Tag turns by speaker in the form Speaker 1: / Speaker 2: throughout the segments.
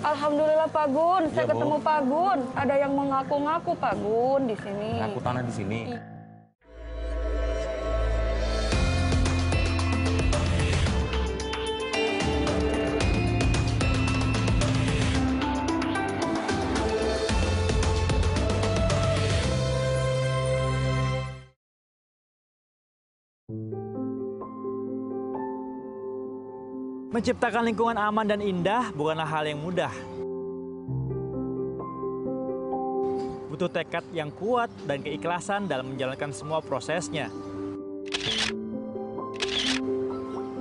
Speaker 1: Alhamdulillah Pak Gun, saya
Speaker 2: Bu.
Speaker 1: ketemu Pak Gun. Ada yang mengaku-ngaku Pak Gun di sini.
Speaker 2: Ngaku tanah di sini.
Speaker 3: Menciptakan lingkungan aman dan indah bukanlah hal yang mudah. Butuh tekad yang kuat dan keikhlasan dalam menjalankan semua prosesnya.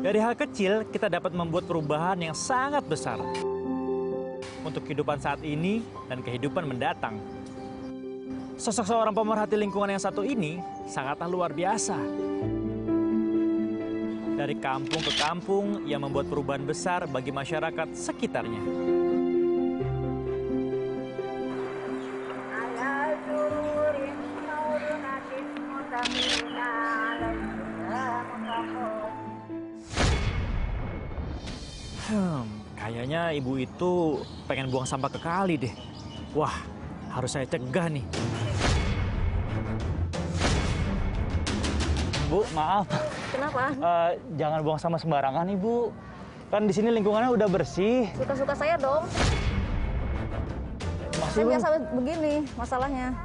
Speaker 3: Dari hal kecil, kita dapat membuat perubahan yang sangat besar untuk kehidupan saat ini dan kehidupan mendatang. Sosok seorang pemerhati lingkungan yang satu ini sangatlah luar biasa. Dari kampung ke kampung, ia membuat perubahan besar bagi masyarakat sekitarnya. Kayaknya ibu itu pengen buang sampah ke kali deh. Wah, harus saya cegah nih. Bu, maaf.
Speaker 1: Kenapa?
Speaker 3: Jangan buang sampah sembarangan, Ibu. Kan di sini lingkungannya udah bersih.
Speaker 1: Suka-suka saya dong. Saya biasa begini masalahnya.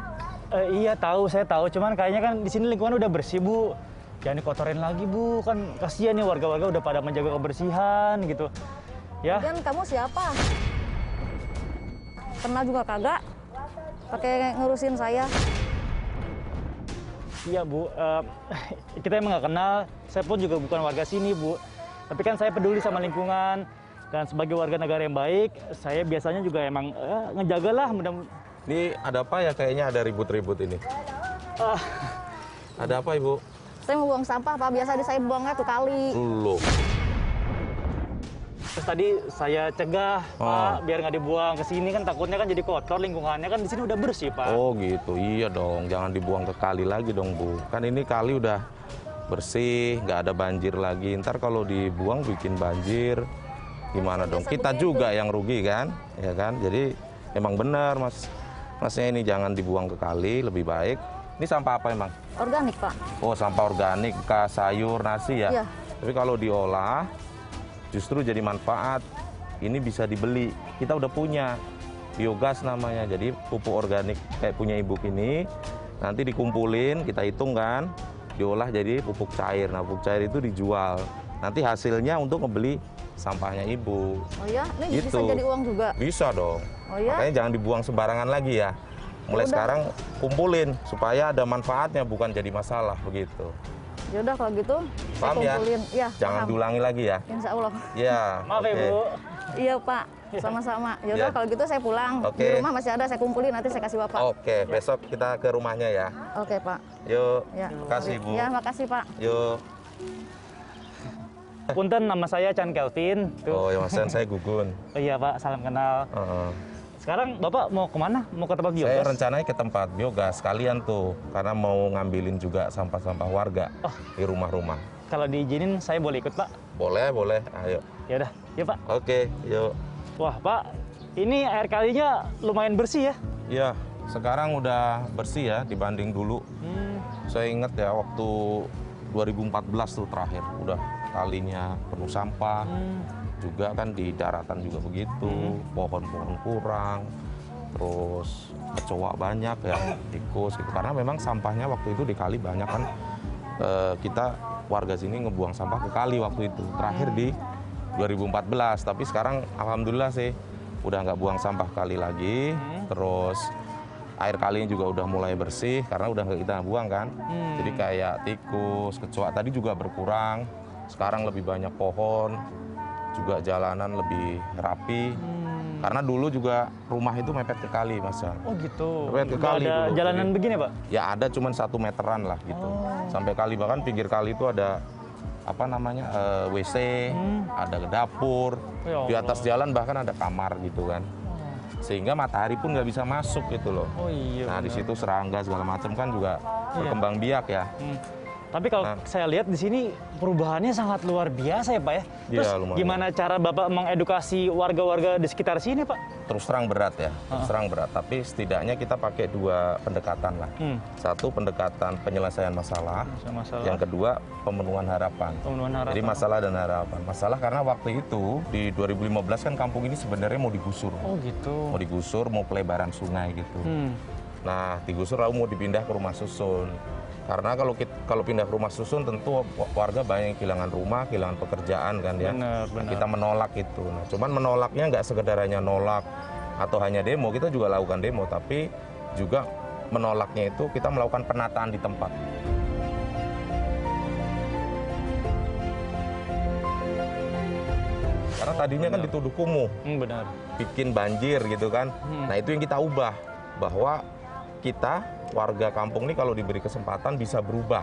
Speaker 3: Iya tahu, saya tahu. Cuman kayaknya kan di sini lingkungan udah bersih, Bu. Jangan dikotorin lagi, Bu. Kan kasihan nih warga-warga udah pada menjaga kebersihan gitu. Ya.
Speaker 1: Dan kamu siapa? Pernah juga kagak pakai ngurusin saya.
Speaker 3: Iya, Bu. Kita emang nggak kenal. Saya pun juga bukan warga sini, Bu. Tapi kan saya peduli sama lingkungan. Dan sebagai warga negara yang baik, saya biasanya juga emang ngejagalah.
Speaker 2: Ini ada apa ya? Kayaknya ada ribut-ribut ini. Ada apa, Ibu?
Speaker 1: Saya mau buang sampah, Pak. Biasa saya buangnya ke kali.
Speaker 2: Loh.
Speaker 3: Terus tadi saya cegah, Pak, biar nggak dibuang ke sini kan takutnya kan jadi kotor lingkungannya kan di sini udah bersih, Pak.
Speaker 2: Oh gitu, iya dong. Jangan dibuang ke kali lagi dong, Bu. Kan ini kali udah bersih, nggak ada banjir lagi. Ntar kalau dibuang bikin banjir, gimana dong? Kita juga yang rugi kan, ya kan? Jadi emang benar, Masnya ini jangan dibuang ke kali, lebih baik. Ini sampah apa emang?
Speaker 1: Organik, Pak.
Speaker 2: Oh, sampah organik, bekas sayur, nasi ya?
Speaker 1: Iya.
Speaker 2: Tapi kalau diolah, justru jadi manfaat. Ini bisa dibeli. Kita udah punya biogas namanya. Jadi pupuk organik kayak punya ibu ini nanti dikumpulin, kita hitung kan, diolah jadi pupuk cair. Nah, pupuk cair itu dijual. Nanti hasilnya untuk ngebeli sampahnya ibu.
Speaker 1: Oh ya, ini
Speaker 2: Gitu.
Speaker 1: bisa jadi uang juga.
Speaker 2: Bisa dong.
Speaker 1: Oh ya.
Speaker 2: Makanya jangan dibuang sembarangan lagi ya. Mulai
Speaker 1: Udah.
Speaker 2: sekarang kumpulin supaya ada manfaatnya, bukan jadi masalah begitu.
Speaker 1: Ya udah kalau gitu, saya
Speaker 2: Paham ya?
Speaker 1: kumpulin. Ya,
Speaker 2: Jangan
Speaker 1: paham.
Speaker 2: diulangi lagi ya.
Speaker 1: Insya Allah.
Speaker 2: Ya.
Speaker 3: Maaf ya,
Speaker 2: oke.
Speaker 3: Bu.
Speaker 1: Iya, Pak. Sama-sama. Ya udah
Speaker 2: Ya.
Speaker 1: kalau gitu saya pulang.
Speaker 2: Oke.
Speaker 1: Di rumah masih ada, saya kumpulin nanti saya kasih Bapak.
Speaker 2: Oke, besok kita ke rumahnya ya.
Speaker 1: Oke, Pak.
Speaker 2: Yuk,
Speaker 1: Ya.
Speaker 2: kasih Bu.
Speaker 1: Ya, makasih, Pak.
Speaker 2: Yuk.
Speaker 3: Punten, nama saya Chan Kelvin. Tuh.
Speaker 2: Oh ya Mas, saya Gugun.
Speaker 3: Oh iya, Pak, salam kenal.
Speaker 2: Heeh.
Speaker 3: Sekarang Bapak mau kemana? Mau ke tempat
Speaker 2: Saya
Speaker 3: biogas?
Speaker 2: rencananya ke tempat biogas sekalian tuh, karena mau ngambilin juga sampah-sampah warga di rumah-rumah.
Speaker 3: Kalau diizinin saya boleh ikut, Pak?
Speaker 2: Boleh, boleh. Ayo.
Speaker 3: Ya udah, yuk, Pak.
Speaker 2: Oke, yuk.
Speaker 3: Wah, Pak, ini air kalinya lumayan bersih ya?
Speaker 2: Iya, sekarang udah bersih ya dibanding dulu. Saya ingat ya waktu 2014 tuh terakhir, udah kalinya penuh sampah. Juga kan di daratan juga begitu, pohon-pohon kurang, terus kecoa banyak ya, tikus gitu. Karena memang sampahnya waktu itu di kali banyak kan, kita warga sini ngebuang sampah ke kali waktu itu. Terakhir di 2014, tapi sekarang alhamdulillah sih udah nggak buang sampah kali lagi. Terus air kalinya juga udah mulai bersih karena udah nggak kita buang kan. Jadi kayak tikus, kecoa tadi juga berkurang. Sekarang lebih banyak pohon, juga jalanan lebih rapi. Karena dulu juga rumah itu mepet ke kali, Mas.
Speaker 3: Oh gitu.
Speaker 2: Mepet ke
Speaker 3: Nggak
Speaker 2: kali
Speaker 3: ada
Speaker 2: dulu.
Speaker 3: jalanan
Speaker 2: Jadi,
Speaker 3: begini, Pak?
Speaker 2: ya ada cuman 1 meteran lah gitu. Sampai kali, bahkan pinggir kali itu ada apa namanya WC, ada dapur.
Speaker 3: Ya
Speaker 2: Di atas jalan bahkan ada kamar gitu kan. Sehingga matahari pun nggak bisa masuk gitu loh.
Speaker 3: Oh iya.
Speaker 2: Nah di
Speaker 3: benar.
Speaker 2: situ serangga segala macam kan juga berkembang biak ya.
Speaker 3: Tapi kalau saya lihat di sini perubahannya sangat luar biasa ya Pak ya. Terus
Speaker 2: lumayan.
Speaker 3: gimana cara Bapak mengedukasi warga-warga di sekitar sini Pak?
Speaker 2: Terus terang berat ya, terus terang berat. Tapi setidaknya kita pakai 2 pendekatan lah. Satu pendekatan penyelesaian masalah, yang kedua pemenuhan harapan. Jadi masalah dan harapan. Masalah karena waktu itu di 2015 kan kampung ini sebenarnya mau digusur.
Speaker 3: Oh gitu.
Speaker 2: Mau digusur, mau pelebaran sungai gitu. Nah, digusur lalu mau dipindah ke rumah susun. Karena kalau pindah ke rumah susun tentu warga banyak yang kehilangan rumah, kehilangan pekerjaan kan ya.
Speaker 3: Benar.
Speaker 2: Nah, kita menolak itu. Nah, cuman menolaknya nggak sekedar hanya nolak atau hanya demo, kita juga lakukan demo, tapi juga menolaknya itu kita melakukan penataan di tempat. Karena tadinya kan dituduh kumuh,
Speaker 3: Benar.
Speaker 2: bikin banjir gitu kan. Nah itu yang kita ubah, bahwa kita warga kampung ini kalau diberi kesempatan bisa berubah.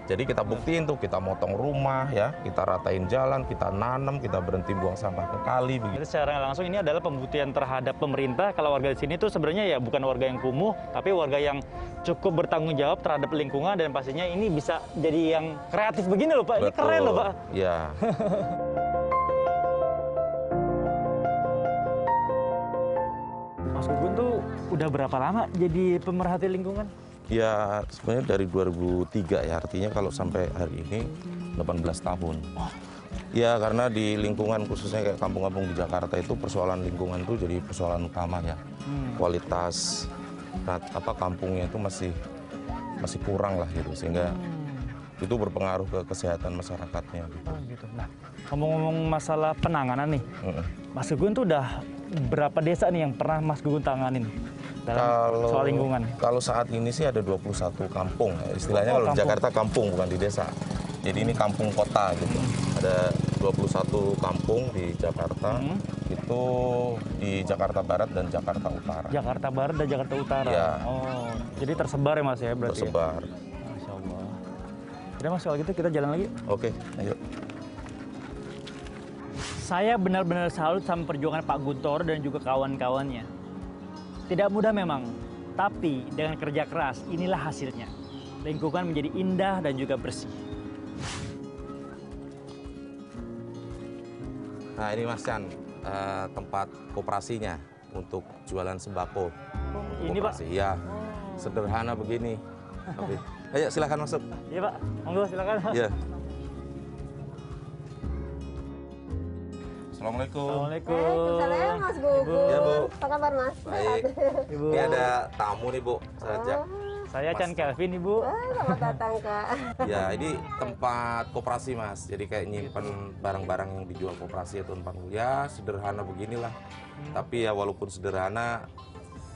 Speaker 2: Jadi kita buktiin tuh, kita motong rumah ya, kita ratain jalan, kita nanam, kita berhenti buang sampah ke kali.
Speaker 3: Jadi secara langsung ini adalah pembuktian terhadap pemerintah kalau warga di sini tuh sebenarnya ya bukan warga yang kumuh, tapi warga yang cukup bertanggung jawab terhadap lingkungan dan pastinya ini bisa jadi yang kreatif begini loh Pak. Ini keren loh Pak.
Speaker 2: Ya.
Speaker 3: Mas Gugun tuh udah berapa lama jadi pemerhati lingkungan?
Speaker 2: Ya sebenarnya dari 2003 ya, artinya kalau sampai hari ini 18 tahun. Ya karena di lingkungan khususnya kayak kampung-kampung di Jakarta itu persoalan lingkungan itu jadi persoalan utama ya. Kualitas kampungnya itu masih kurang lah gitu, sehingga itu berpengaruh ke kesehatan masyarakatnya gitu.
Speaker 3: Oh gitu. Nah, ngomong-ngomong masalah penanganan nih, Mas Gugun tuh udah berapa desa nih yang pernah Mas Gugun tanganin dalam soal lingkungan?
Speaker 2: Kalau saat ini sih ada 21 kampung. Istilahnya kalau di Jakarta kampung, bukan di desa. Jadi ini kampung kota gitu. Ada 21 kampung di Jakarta. Itu di Jakarta Barat dan Jakarta Utara.
Speaker 3: Jakarta Barat dan Jakarta Utara.
Speaker 2: Ya.
Speaker 3: Oh, jadi tersebar ya Mas ya berarti?
Speaker 2: Tersebar.
Speaker 3: Masya Allah. Udah Mas, kalau gitu kita jalan lagi.
Speaker 2: Oke, ayo.
Speaker 3: Saya benar-benar salut sama perjuangan Pak Guntoro dan juga kawan-kawannya. Tidak mudah memang, tapi dengan kerja keras inilah hasilnya. Lingkungan menjadi indah dan juga bersih.
Speaker 2: Nah ini Mas Chan, tempat koperasinya untuk jualan sembako.
Speaker 3: Ini Pak?
Speaker 2: Ya, sederhana begini. Oke. Ayo silakan masuk.
Speaker 3: Iya Pak, monggo silakan.
Speaker 2: Ya. Assalamualaikum.
Speaker 3: Assalamualaikum.
Speaker 4: Waalaikumsalam Mas Gugun.
Speaker 2: Ya, Bu.
Speaker 4: Apa kabar Mas?
Speaker 2: Baik.
Speaker 3: Ibu.
Speaker 2: Ini ada tamu nih Bu, saya ajak.
Speaker 3: Saya Chan Kelvin Ibu.
Speaker 4: Selamat datang Kak.
Speaker 2: Ya, ini tempat koperasi Mas. Jadi kayak nyimpen barang-barang yang dijual koperasi atau tempat ya sederhana beginilah. Tapi ya walaupun sederhana,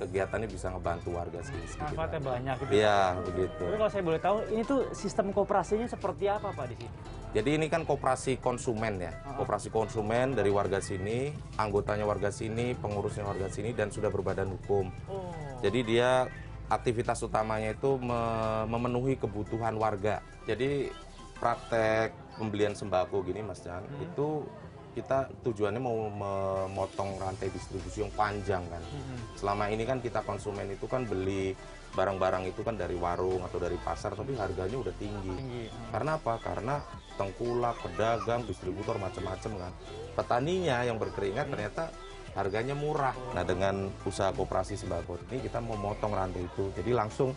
Speaker 2: kegiatannya bisa ngebantu warga sih.
Speaker 3: Manfaatnya banyak gitu.
Speaker 2: Iya, begitu.
Speaker 3: Tapi kalau saya boleh tahu, ini tuh sistem koperasinya seperti apa Pak di sini?
Speaker 2: Jadi ini kan koperasi konsumen ya, koperasi konsumen dari warga sini, anggotanya warga sini, pengurusnya warga sini, dan sudah berbadan hukum. Jadi dia aktivitas utamanya itu memenuhi kebutuhan warga. Jadi praktek pembelian sembako gini Mas Chan, itu kita tujuannya mau memotong rantai distribusi yang panjang kan. Selama ini kan kita konsumen itu kan beli barang-barang itu kan dari warung atau dari pasar, tapi harganya udah tinggi. Karena apa? Karena tengkulak, pedagang, distributor macam-macam kan. Petaninya yang berkeringat ternyata harganya murah. Nah dengan usaha koperasi sembako ini kita mau motong rantai itu, jadi langsung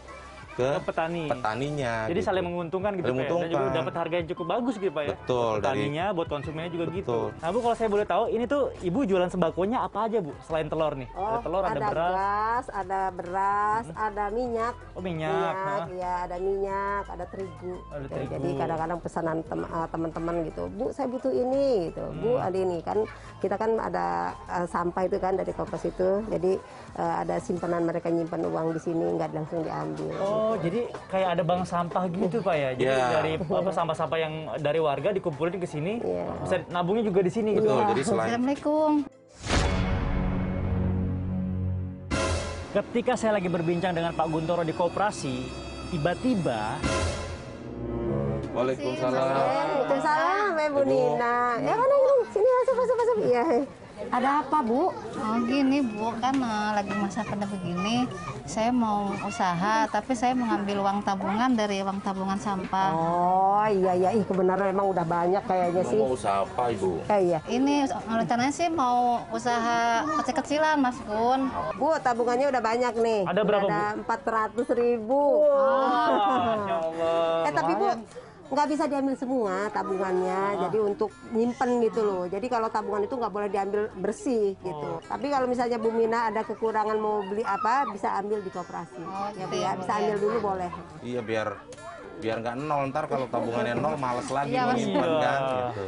Speaker 2: ke petaninya.
Speaker 3: Jadi
Speaker 2: gitu.
Speaker 3: saling menguntungkan gitu Pak ya? Dan juga dapat harga yang cukup bagus gitu Pak ya?
Speaker 2: Betul.
Speaker 3: Buat petaninya, buat konsumennya juga gitu.
Speaker 2: Betul.
Speaker 3: Nah Bu, kalau saya boleh tahu, ini tuh Ibu jualan sembakonya apa aja Bu? Selain telur nih? Ada telur, ada beras.
Speaker 4: Gas, ada beras, ada minyak.
Speaker 3: Oh minyak.
Speaker 4: Ya ada minyak, ada terigu.
Speaker 3: Ada terigu.
Speaker 4: Jadi kadang-kadang pesanan teman-teman gitu, Bu saya butuh ini gitu, Bu ada ini kan. Kita kan ada sampah itu kan dari koperasi itu. Jadi ada simpanan, mereka nyimpan uang di sini, nggak langsung diambil.
Speaker 3: Oh, jadi kayak ada bank sampah gitu Pak ya? Jadi dari sampah-sampah yang dari warga dikumpulin ke sini, bisa nabungnya juga di sini gitu.
Speaker 2: Jadi selain
Speaker 5: Assalamualaikum.
Speaker 3: Ketika saya lagi berbincang dengan Pak Guntoro di koperasi, tiba-tiba
Speaker 2: Waalaikumsalam.
Speaker 4: Waalaikumsalam, Bu Nina. Ya mana ini? Sini masuk. Iya. Ada apa, Bu?
Speaker 5: Oh gini Bu, kan lagi masa pandemi begini, saya mau usaha, tapi saya mengambil uang tabungan dari uang tabungan sampah.
Speaker 4: Oh iya, ih kebenaran emang udah banyak kayaknya sih.
Speaker 2: Mau usaha apa, Ibu?
Speaker 4: Iya.
Speaker 5: Ini rencananya sih mau usaha kecil-kecilan Mas Gun.
Speaker 4: Bu, tabungannya udah banyak nih.
Speaker 3: Ada berapa,
Speaker 4: Ada 400.000.
Speaker 3: Masya Allah.
Speaker 4: Tapi Bu, nggak bisa diambil semua tabungannya, jadi untuk nyimpen gitu loh. Jadi kalau tabungan itu nggak boleh diambil bersih gitu. Tapi kalau misalnya Bu Mina ada kekurangan mau beli apa, bisa ambil di koperasi. Ya Bu ya, bisa ambil dulu boleh.
Speaker 2: Iya, biar nggak nol. Ntar kalau tabungannya nol, males lagi
Speaker 5: Iya,
Speaker 2: mau
Speaker 5: Mas.
Speaker 2: nyimpen
Speaker 3: Iya.
Speaker 2: kan gitu.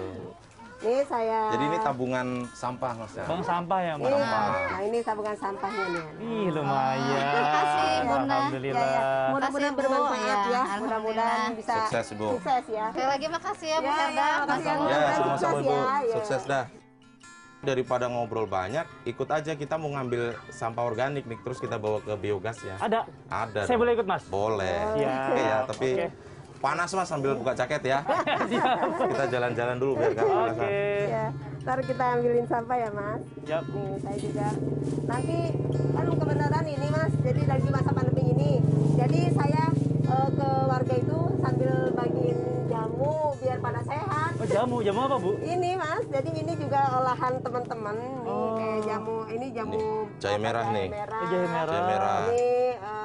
Speaker 4: Nih saya.
Speaker 2: Jadi ini tabungan sampah, Mas ya?
Speaker 3: Bang sampah ya, Mas?
Speaker 4: Iya. Nah ini tabungan sampahnya nih.
Speaker 3: Ih, lumayan.
Speaker 5: Terima kasih, Bunda.
Speaker 3: Alhamdulillah.
Speaker 4: Ya, ya. Mudah-mudahan
Speaker 5: Makasih, Bu.
Speaker 4: bermanfaat
Speaker 5: Ya,
Speaker 4: ya.
Speaker 5: alhamdulillah.
Speaker 4: Mudah-mudahan bisa
Speaker 2: Sukses, Bu.
Speaker 4: Sukses ya.
Speaker 5: Sekali lagi makasih ya Bu
Speaker 4: Ya,
Speaker 5: Herda,
Speaker 4: ya,
Speaker 5: Mas
Speaker 4: makasih ya,
Speaker 5: Gun.
Speaker 4: Bu.
Speaker 2: Ya,
Speaker 4: Sukses
Speaker 2: sama-sama,
Speaker 4: ya,
Speaker 2: Ibu.
Speaker 4: ya.
Speaker 2: Sukses dah. Daripada ngobrol banyak, ikut aja kita mau ngambil sampah organik nih, terus kita bawa ke biogas ya.
Speaker 3: Ada.
Speaker 2: Ada.
Speaker 3: Saya
Speaker 2: dong.
Speaker 3: boleh ikut, Mas?
Speaker 2: Boleh.
Speaker 3: Siap.
Speaker 2: Oke ya, tapi
Speaker 3: Oke.
Speaker 2: panas, Mas, sambil buka jaket ya. Kita jalan-jalan dulu biar gak kepanasan.
Speaker 3: Oke.
Speaker 4: Ya, ntar kita ambilin sampah ya Mas.
Speaker 3: Yap.
Speaker 4: Nih, saya juga. Nanti kan kebenaran ini Mas, jadi lagi masa pandemi ini. Jadi saya ke warga itu sambil bagiin jamu biar pada sehat.
Speaker 3: Oh, jamu apa, Bu?
Speaker 4: Ini Mas, jadi ini juga olahan teman-teman. Nih kayak jamu, ini jamu
Speaker 2: Ini, jahe merah nih.
Speaker 3: Oh, jahe merah.
Speaker 2: Jahe merah.
Speaker 4: Ini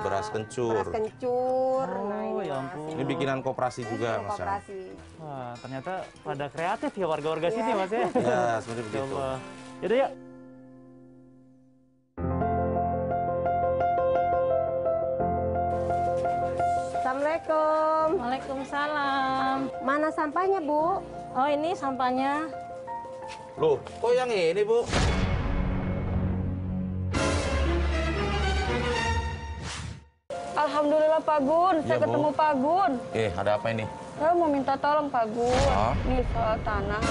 Speaker 2: Beras kencur.
Speaker 4: Beras kencur. Nah,
Speaker 3: Oh,
Speaker 4: ini
Speaker 3: ya
Speaker 4: Mas.
Speaker 3: ampun.
Speaker 2: Ini bikinan koperasi juga,
Speaker 4: Ini
Speaker 2: Mas. ya?
Speaker 4: koperasi.
Speaker 3: Wah, ternyata pada kreatif ya warga-warga sini, Mas ya.
Speaker 2: Ya, seperti
Speaker 3: Ya
Speaker 2: begitu.
Speaker 3: Allah. Yaudah ya.
Speaker 4: Assalamualaikum.
Speaker 6: Waalaikumsalam.
Speaker 4: Mana sampahnya Bu?
Speaker 6: Oh ini sampahnya.
Speaker 2: Loh, kok yang ini, Bu?
Speaker 1: Alhamdulillah Pak Gun,
Speaker 2: Iya,
Speaker 1: saya
Speaker 2: Bu.
Speaker 1: ketemu Pak Gun.
Speaker 2: Ada apa ini?
Speaker 1: Saya mau minta tolong Pak Gun.
Speaker 2: Ah?
Speaker 1: Nih soal tanah.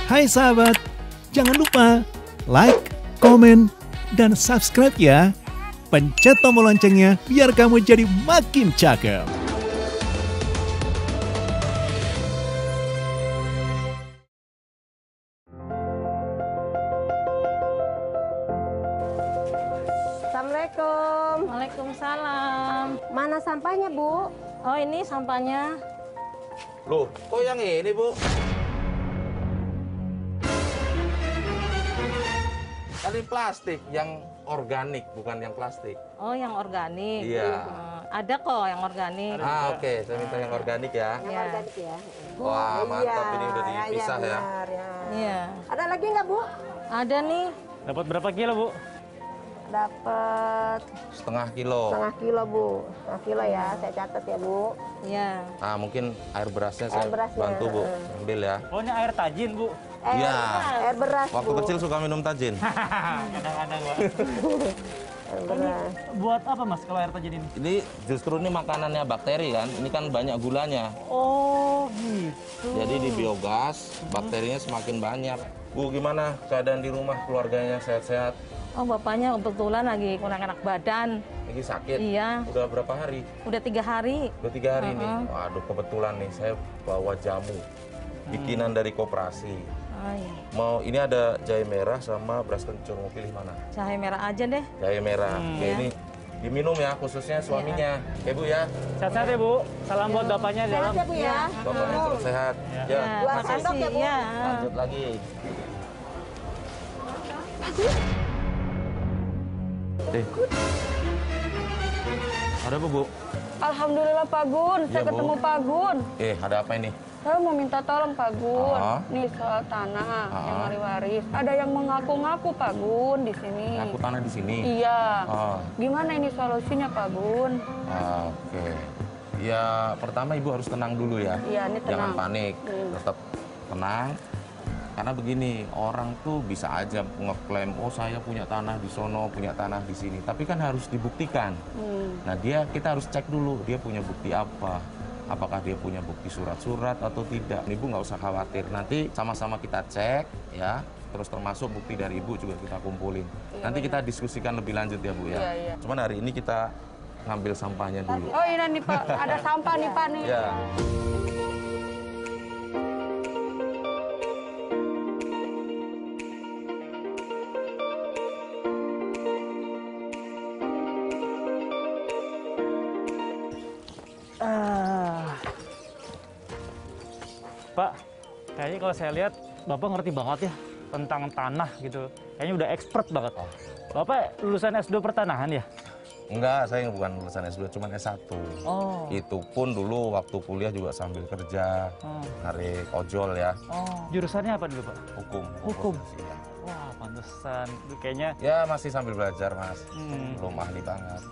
Speaker 7: Hai sahabat, jangan lupa like, komen, dan subscribe ya. Pencet tombol loncengnya biar kamu jadi makin cakep.
Speaker 4: Assalamualaikum.
Speaker 6: Waalaikumsalam.
Speaker 4: Mana sampahnya Bu?
Speaker 6: Oh ini sampahnya.
Speaker 2: Loh, kok yang ini, Bu? Tadi plastik, yang organik, bukan yang plastik.
Speaker 6: Oh yang organik.
Speaker 2: Iya.
Speaker 6: Ada kok yang organik.
Speaker 2: Oke, saya minta yang organik ya.
Speaker 4: Yang
Speaker 6: Iya.
Speaker 4: organik ya.
Speaker 2: Wah, mantap, ini udah
Speaker 4: Iya,
Speaker 2: dipisah ya.
Speaker 4: benar, ya.
Speaker 6: Iya.
Speaker 4: Ada lagi nggak Bu?
Speaker 6: Ada nih.
Speaker 3: Dapat berapa kilo, Bu?
Speaker 4: Dapat
Speaker 2: Setengah kilo.
Speaker 4: setengah kilo Bu. Setengah kilo ya, saya catat ya Bu.
Speaker 6: Iya.
Speaker 2: Ah, mungkin air berasnya saya
Speaker 4: Air berasnya,
Speaker 2: bantu, Bu. Ambil ya.
Speaker 3: Oh, ini air tajin, Bu.
Speaker 2: Iya.
Speaker 4: Air beras
Speaker 2: Waktu
Speaker 4: Bu.
Speaker 2: kecil suka minum tajin.
Speaker 3: Kadang-kadang, Pak.
Speaker 4: Air beras.
Speaker 3: Buat apa, Mas, kalau air tajin ini?
Speaker 2: Ini justru ini makanannya bakteri kan. Ini kan banyak gulanya.
Speaker 3: Oh, gitu.
Speaker 2: Jadi di biogas bakterinya semakin banyak. Bu, gimana keadaan di rumah, keluarganya sehat-sehat?
Speaker 6: Oh bapaknya kebetulan lagi kurang enak badan.
Speaker 2: Lagi sakit?
Speaker 6: Iya.
Speaker 2: Udah berapa hari?
Speaker 6: Udah 3 hari.
Speaker 2: Udah 3 hari nih. Waduh, kebetulan nih saya bawa jamu bikinan dari koperasi.
Speaker 6: Oh, iya.
Speaker 2: Mau ini ada jahe merah sama beras kencur, mau pilih mana?
Speaker 6: Jahe merah aja deh.
Speaker 2: Jahe merah. Oke,
Speaker 6: Iya.
Speaker 2: ini diminum ya, khususnya suaminya. Oke, Bu ya.
Speaker 3: Sehat-sehat ya, Bu. Salam buat bapaknya di dalam.
Speaker 4: Sehat ya Bu ya.
Speaker 2: Bapaknya terus sehat.
Speaker 3: Ya.
Speaker 2: Ya,
Speaker 4: Dua
Speaker 6: makasih.
Speaker 4: sendok ya, Bu.
Speaker 6: Iya.
Speaker 2: lanjut lagi. Ada apa, Bu?
Speaker 1: Alhamdulillah Pak Gun, saya
Speaker 2: Iya, Bu.
Speaker 1: ketemu Pak Gun.
Speaker 2: Ada apa ini?
Speaker 1: Saya mau minta tolong Pak Gun.
Speaker 2: Ah.
Speaker 1: Nih soal tanah yang
Speaker 2: Ah.
Speaker 1: waris-waris. Ada yang mengaku-ngaku Pak Gun di sini.
Speaker 2: Aku tanah di sini.
Speaker 1: Iya.
Speaker 2: Ah.
Speaker 1: Gimana ini solusinya Pak Gun?
Speaker 2: Oke. Ya, pertama Ibu harus tenang dulu ya.
Speaker 1: Iya, ini
Speaker 2: Jangan
Speaker 1: tenang.
Speaker 2: panik. Tetap tenang. Karena begini, orang tuh bisa aja ngeklaim, oh saya punya tanah di sono, punya tanah di sini. Tapi kan harus dibuktikan. Nah, kita harus cek dulu, dia punya bukti apa. Apakah dia punya bukti surat-surat atau tidak. Ibu nggak usah khawatir, nanti sama-sama kita cek ya. Terus termasuk bukti dari Ibu juga kita kumpulin. Nanti kita diskusikan lebih lanjut ya Bu ya.
Speaker 1: Iya, iya.
Speaker 2: Cuman hari ini kita ngambil sampahnya dulu.
Speaker 1: Oh ini nih Pak, ada sampah nih Pak nih.
Speaker 2: Ya.
Speaker 3: Pak, kayaknya kalau saya lihat Bapak ngerti banget ya tentang tanah gitu. Kayaknya udah expert banget. Bapak lulusan S2 pertanahan ya?
Speaker 2: Enggak, saya bukan lulusan S2, cuma S1.
Speaker 3: Oh.
Speaker 2: Itu pun dulu waktu kuliah juga sambil kerja, narik ojol ya.
Speaker 3: Oh. Jurusannya apa dulu Pak?
Speaker 2: Hukum.
Speaker 3: Hukum.
Speaker 2: Ya.
Speaker 3: Wah, pantesan. Itu kayaknya.
Speaker 2: Ya masih sambil belajar Mas, belum ahli banget.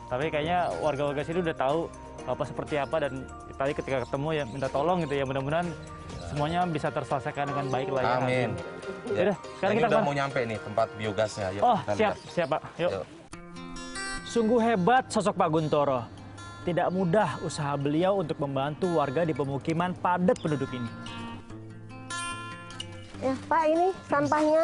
Speaker 3: Tapi kayaknya warga-warga sini udah tahu Bapak seperti apa, dan tadi ketika ketemu ya minta tolong gitu ya, mudah-mudahan semuanya bisa terselesaikan dengan baik lah ya.
Speaker 2: Amin.
Speaker 3: Ya. Udah, sekarang
Speaker 2: Ini
Speaker 3: kita
Speaker 2: udah
Speaker 3: kemana?
Speaker 2: mau nyampe nih tempat biogasnya. Yuk,
Speaker 3: Oh,
Speaker 2: kita
Speaker 3: siap,
Speaker 2: lihat.
Speaker 3: siap Pak. Yuk.
Speaker 2: Yuk.
Speaker 3: Sungguh hebat sosok Pak Guntoro. Tidak mudah usaha beliau untuk membantu warga di pemukiman padat penduduk ini.
Speaker 4: Ya Pak, ini sampahnya.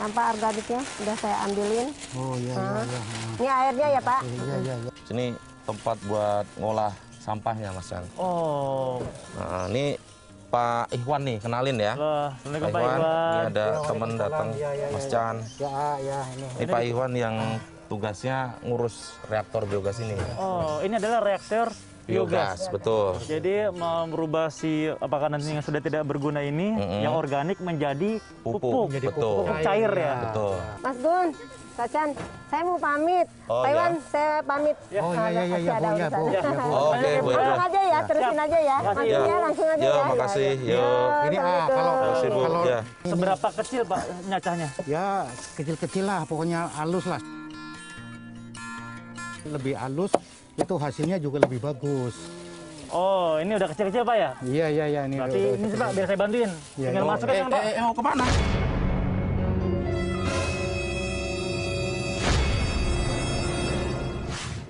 Speaker 4: Sampah organiknya udah saya ambilin.
Speaker 8: Oh iya, iya.
Speaker 4: Ini airnya ya Pak.
Speaker 8: Iya, iya, iya.
Speaker 2: Sini tempat buat ngolah sampahnya Mas Chan.
Speaker 3: Oh,
Speaker 2: Nah, ini Pak Ikhwan nih, kenalin ya.
Speaker 3: halo. Assalamualaikum Pak Iwan.
Speaker 2: Ini ada teman datang, Mas Chan.
Speaker 8: Ya, ini.
Speaker 2: Ini Pak Iwan yang tugasnya ngurus reaktor biogas ini.
Speaker 3: Oh, ini adalah reaktor biogas.
Speaker 2: Betul.
Speaker 3: Jadi merubah si makanan yang sudah tidak berguna ini, yang organik menjadi pupuk.
Speaker 2: Betul.
Speaker 3: Pupuk cair ya.
Speaker 2: Betul.
Speaker 4: Mas Gun, Kak Chan, saya mau pamit.
Speaker 2: Oh,
Speaker 4: Pak Iwan,
Speaker 2: ya.
Speaker 4: saya pamit.
Speaker 8: Oh iya, iya, iya,
Speaker 4: Ada
Speaker 8: Bu, ya, Bu.
Speaker 4: urusan.
Speaker 8: Ya, Bu.
Speaker 2: Oke, Bu.
Speaker 4: Langsung aja ya, terusin aja ya.
Speaker 3: Makasih.
Speaker 4: Langsung ya, langsung aja
Speaker 2: Yo,
Speaker 4: ya.
Speaker 2: makasih.
Speaker 4: Ya,
Speaker 2: Yo.
Speaker 8: Ini
Speaker 4: Assalamualaikum.
Speaker 2: Makasih, Bu.
Speaker 8: kalau
Speaker 2: Ya.
Speaker 3: Seberapa kecil Pak nyacahnya?
Speaker 8: ya kecil-kecil lah, pokoknya halus lah. Lebih halus, itu hasilnya juga lebih bagus.
Speaker 3: Oh, ini udah kecil-kecil Pak ya?
Speaker 8: Iya, iya, iya. Ini
Speaker 3: Berarti ini sih Pak, biar saya bantuin.
Speaker 8: Iya,
Speaker 3: Tinggal
Speaker 8: iya.
Speaker 3: masukin kan Pak.
Speaker 2: Mau kemana?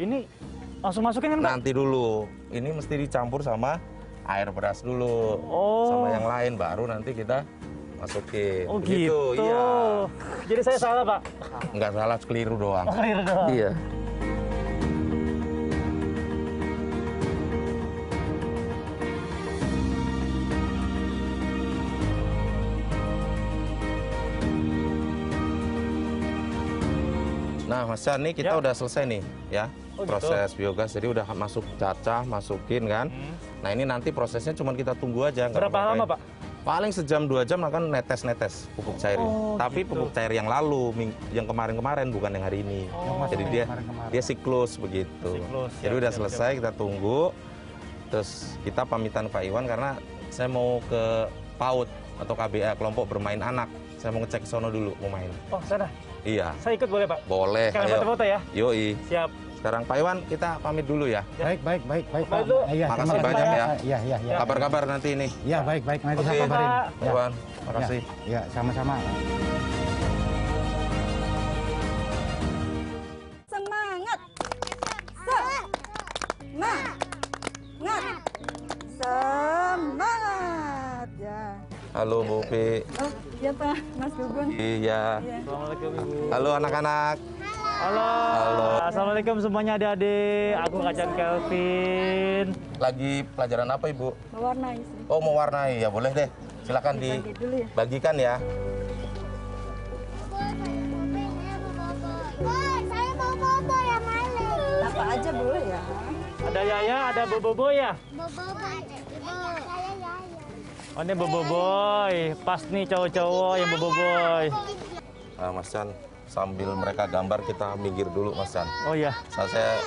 Speaker 3: Ini langsung masukin kan Pak?
Speaker 2: Nanti dulu. Ini mesti dicampur sama air beras dulu.
Speaker 3: Oh.
Speaker 2: Sama yang lain, baru nanti kita masukin.
Speaker 3: Oh
Speaker 2: Begitu,
Speaker 3: gitu.
Speaker 2: Iya.
Speaker 3: Jadi saya salah Pak?
Speaker 2: Nggak salah, keliru doang.
Speaker 3: Oh, clear doang.
Speaker 2: Iya. Nah, Mas Chan, nih kita
Speaker 3: Ya.
Speaker 2: udah selesai nih ya.
Speaker 3: Oh, gitu.
Speaker 2: Proses biogas, jadi udah masuk cacah, masukin kan. Nah, ini nanti prosesnya cuma kita tunggu aja. nggak
Speaker 3: Berapa
Speaker 2: apa-apa.
Speaker 3: lama Pak?
Speaker 2: Paling sejam 2 jam akan netes-netes pupuk cairnya.
Speaker 3: Oh,
Speaker 2: Tapi
Speaker 3: gitu.
Speaker 2: pupuk cair yang lalu, yang kemarin-kemarin bukan yang hari ini. Jadi dia dia siklus begitu.
Speaker 3: Siklus,
Speaker 2: Jadi
Speaker 3: siap,
Speaker 2: udah
Speaker 3: siap,
Speaker 2: selesai, kita tunggu. Terus kita pamitan Pak Iwan karena saya mau ke PAUD atau KBA, kelompok bermain anak. Saya mau ngecek sono dulu mau main.
Speaker 3: Oh, sana.
Speaker 2: Iya,
Speaker 3: Saya ikut boleh Pak?
Speaker 2: boleh.
Speaker 3: Sekarang
Speaker 2: Ayo.
Speaker 3: foto-foto ya?
Speaker 2: Yoi.
Speaker 3: Siap.
Speaker 2: Sekarang Pak Iwan kita pamit dulu ya.
Speaker 8: baik, baik, baik, baik.
Speaker 3: Baik,
Speaker 8: Pak.
Speaker 3: Bu.
Speaker 8: Iya,
Speaker 2: Makasih
Speaker 8: terima kasih,
Speaker 2: banyak
Speaker 8: Pak.
Speaker 2: ya.
Speaker 8: Iya, iya, iya.
Speaker 2: Kabar-kabar nanti ini.
Speaker 8: Iya, baik, baik. Nanti
Speaker 2: Oke,
Speaker 8: saya kabarin.
Speaker 3: Pak.
Speaker 2: Pak Iwan, makasih.
Speaker 8: Ya, sama-sama.
Speaker 1: Semangat. Semangat. Semangat. Ya.
Speaker 2: Halo Bu Pi.
Speaker 1: Oh, iya Pak, Mas Gugun.
Speaker 2: Iya.
Speaker 3: Assalamualaikum Ibu.
Speaker 2: Halo anak-anak.
Speaker 3: Halo.
Speaker 2: Halo.
Speaker 3: Assalamualaikum semuanya adik-adik. Aku Kacan Kelvin.
Speaker 2: Lagi pelajaran apa Ibu?
Speaker 1: Mewarnai sih.
Speaker 2: Oh, mau warnai ya, boleh deh. Silakan
Speaker 1: Bagi dulu ya.
Speaker 2: dibagikan ya.
Speaker 9: Saya mau bobo yang mana?
Speaker 1: Apa aja boleh ya.
Speaker 3: Ada Yaya, ada Bobo ya?
Speaker 9: Bobo, saya Yaya.
Speaker 3: Oh, ini Bobo Boy. Pas nih cowok-cowok yang Bobo Boy.
Speaker 2: Nah, Mas Chan, sambil mereka gambar kita minggir dulu Mas Chan.
Speaker 3: Oh iya.
Speaker 2: Saya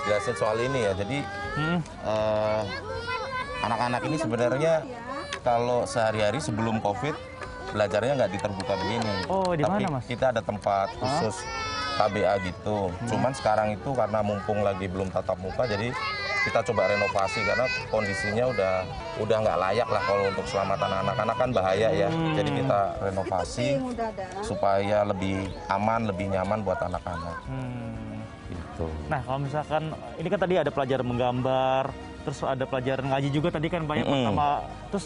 Speaker 2: jelasin soal ini ya. Jadi anak-anak ini sebenarnya kalau sehari-hari sebelum COVID belajarnya nggak di terbuka begini.
Speaker 3: Oh, di
Speaker 2: Tapi
Speaker 3: mana, Mas?
Speaker 2: kita ada tempat khusus KBA gitu. Cuman sekarang itu karena mumpung lagi belum tatap muka, jadi kita coba renovasi karena kondisinya udah nggak layak lah kalau untuk keselamatan anak-anak kan bahaya ya. Jadi kita renovasi supaya lebih aman, lebih nyaman buat anak-anak. Gitu.
Speaker 3: Nah, kalau misalkan ini kan tadi ada pelajaran menggambar, terus ada pelajaran ngaji juga tadi kan banyak pertama. Terus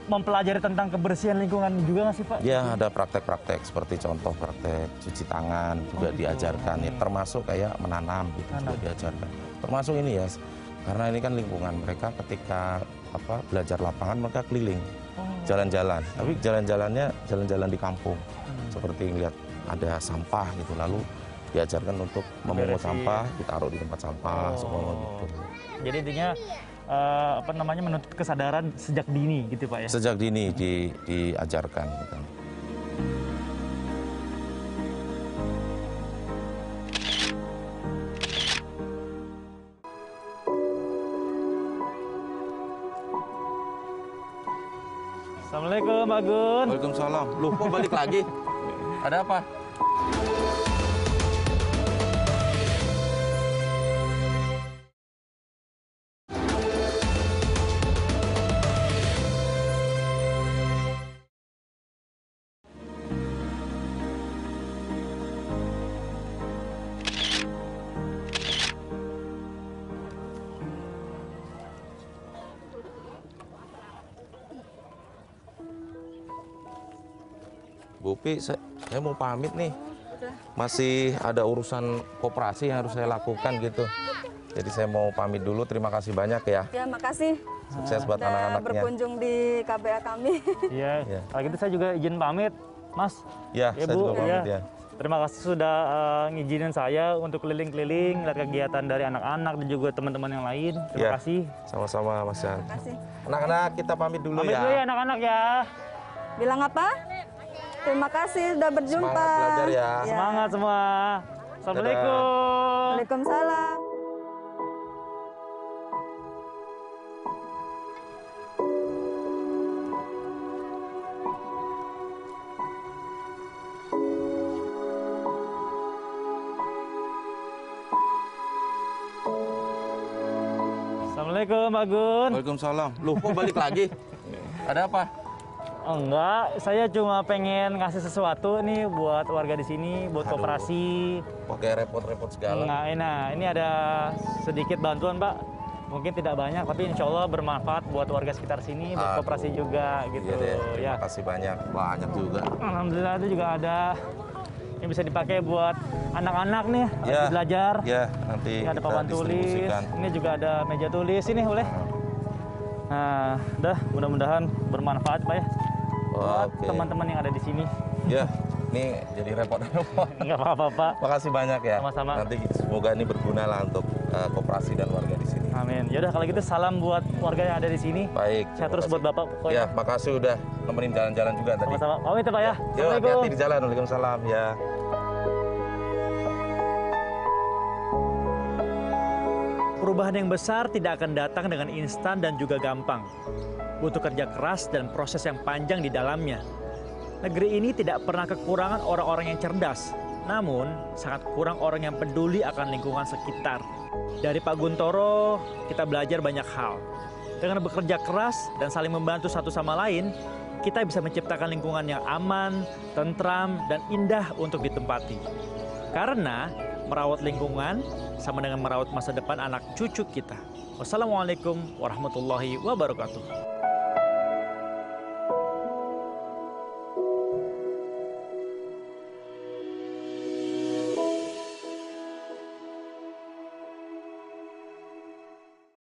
Speaker 3: mempelajari tentang kebersihan lingkungan juga nggak sih Pak?
Speaker 2: Ya, ada praktek-praktek seperti contoh praktek cuci tangan juga diajarkan ya, termasuk kayak menanam gitu juga diajarkan. Termasuk ini ya, karena ini kan lingkungan mereka ketika belajar lapangan mereka keliling, jalan-jalan. Tapi jalan-jalannya jalan-jalan di kampung, seperti ngeliat ada sampah gitu, lalu diajarkan untuk memungut sampah, ditaruh di tempat sampah, semua gitu.
Speaker 3: Jadi intinya menuntut kesadaran sejak dini gitu Pak ya?
Speaker 2: Sejak dini diajarkan gitu.
Speaker 3: Assalamualaikum Pak Gun.
Speaker 2: Waalaikumsalam. Loh, kok balik lagi? Ada apa? Bu Upi, saya mau pamit nih. Masih ada urusan koperasi yang harus saya lakukan gitu. Jadi saya mau pamit dulu. Terima kasih banyak ya.
Speaker 1: Ya, makasih.
Speaker 2: Sukses buat
Speaker 1: Udah
Speaker 2: anak-anaknya.
Speaker 1: berkunjung di KBA kami.
Speaker 3: Iya. Kalau gitu saya juga izin pamit, Mas.
Speaker 2: Ya, saya juga pamit ya.
Speaker 3: Terima kasih sudah ngizinin saya untuk keliling-keliling lihat kegiatan dari anak-anak dan juga teman-teman yang lain. Terima kasih.
Speaker 2: Sama-sama Mas Jan.
Speaker 1: Terima kasih.
Speaker 2: Anak-anak kita pamit dulu
Speaker 3: Pamit
Speaker 2: ya.
Speaker 3: dulu ya anak-anak ya.
Speaker 1: Bilang apa? Terima kasih sudah berjumpa.
Speaker 2: Semangat belajar ya.
Speaker 3: Semangat semua. Assalamualaikum.
Speaker 1: Waalaikumsalam.
Speaker 3: Assalamualaikum Pak Gun.
Speaker 2: Waalaikumsalam. Loh, kok balik lagi? Ada apa?
Speaker 3: Enggak, saya cuma pengen ngasih sesuatu nih buat warga di sini, buat koperasi.
Speaker 2: Pakai repot-repot segala.
Speaker 3: Nah, ini ada sedikit bantuan, Pak. Mungkin tidak banyak, tapi insya Allah bermanfaat buat warga sekitar sini, buat koperasi juga gitu.
Speaker 2: Iya deh,
Speaker 3: ya.
Speaker 2: terima kasih banyak juga.
Speaker 3: Alhamdulillah itu juga ada. Ini bisa dipakai buat anak-anak nih,
Speaker 2: Ya,
Speaker 3: belajar.
Speaker 2: Ya, nanti
Speaker 3: Ini ada
Speaker 2: kita
Speaker 3: papan tulis,
Speaker 2: distribusikan.
Speaker 3: ini juga ada meja tulis, ini boleh. Nah, udah mudah-mudahan bermanfaat Pak ya. Buat
Speaker 2: Oke.
Speaker 3: teman-teman yang ada di sini.
Speaker 2: Ya, ini jadi repot-repot.
Speaker 3: Nggak apa-apa Pak.
Speaker 2: Makasih banyak ya.
Speaker 3: Sama-sama.
Speaker 2: Nanti semoga ini berguna lah untuk koperasi dan warga di sini.
Speaker 3: Amin. Yaudah kalau gitu salam buat warga yang ada di sini.
Speaker 2: Baik.
Speaker 3: Saya terus buat Bapak pokoknya.
Speaker 2: Ya, makasih udah nemenin jalan-jalan juga tadi.
Speaker 3: Sama-sama. Pamit ya Pak ya.
Speaker 2: Yuk, hati-hati di jalan. Waalaikumsalam ya.
Speaker 3: Perubahan yang besar tidak akan datang dengan instan dan juga gampang. Butuh kerja keras dan proses yang panjang di dalamnya. Negeri ini tidak pernah kekurangan orang-orang yang cerdas. Namun, sangat kurang orang yang peduli akan lingkungan sekitar. Dari Pak Guntoro, kita belajar banyak hal. Dengan bekerja keras dan saling membantu satu sama lain, kita bisa menciptakan lingkungan yang aman, tentram, dan indah untuk ditempati. Karena merawat lingkungan sama dengan merawat masa depan anak cucu kita. Wassalamualaikum warahmatullahi wabarakatuh.